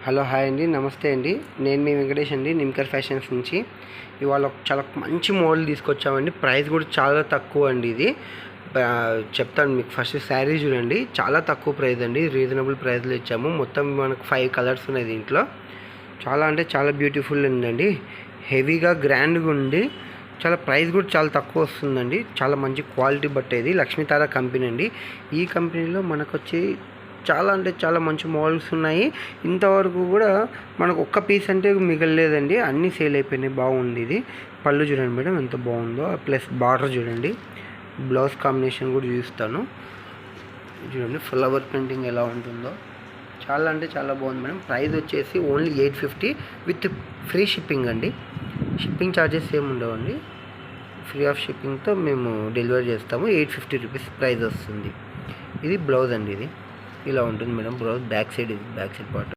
Hello hi అండి, నమస్తే అండి. నేను మీ వెంకటేష్ అండి, నిమ్కర్ ఫ్యాషన్స్ నుంచి. ఇవాళ చాలా మంచి మోడల్ తీసుకొచ్చామండి. ప్రైస్ కూడా చాలా తక్కువ అండి. ఇది చెప్తాను మీకు. ఫస్ట్ శారీ చూడండి, చాలా తక్కువ ప్రైస్ అండి. రీజనబుల్ ప్రైస్లో ఇచ్చాము. మొత్తం మనకు 5 కలర్స్ ఉన్నాయి దీంట్లో. చాలా అంటే చాలా బ్యూటిఫుల్ ఉందండి. హెవీగా గ్రాండ్గా ఉండి చాలా ప్రైస్ కూడా చాలా తక్కువ వస్తుందండి. చాలా మంచి క్వాలిటీ బట్టేది. లక్ష్మీతార కంపెనీ అండి. ఈ కంపెనీలో మనకు వచ్చి చాలా అంటే చాలా మంచి మోడల్స్ ఉన్నాయి. ఇంతవరకు కూడా మనకు ఒక్క పీస్ అంటే మిగలలేదండి, అన్నీ సేల్ అయిపోయినాయి. బాగుంది. ఇది పళ్ళు చూడండి మేడం ఎంత బాగుందో, ప్లస్ బార్డర్ చూడండి. బ్లౌజ్ కాంబినేషన్ కూడా చూస్తాను చూడండి. ఫ్లవర్ ప్రింటింగ్ ఎలా ఉంటుందో చాలా అంటే చాలా బాగుంది మేడం. ప్రైస్ వచ్చేసి ఓన్లీ 850 విత్ ఫ్రీ షిప్పింగ్ అండి. షిప్పింగ్ ఛార్జెస్ ఏమి ఉండవండి. ఫ్రీ ఆఫ్ షిప్పింగ్తో మేము డెలివరీ చేస్తాము. 850 రూపీస్ ప్రైస్ వస్తుంది. ఇది బ్లౌజ్ అండి. ఇది ఇలా ఉంటుంది మేడం బ్లౌజ్. బ్యాక్ సైడ్, ఇది బ్యాక్ సైడ్ పార్ట్.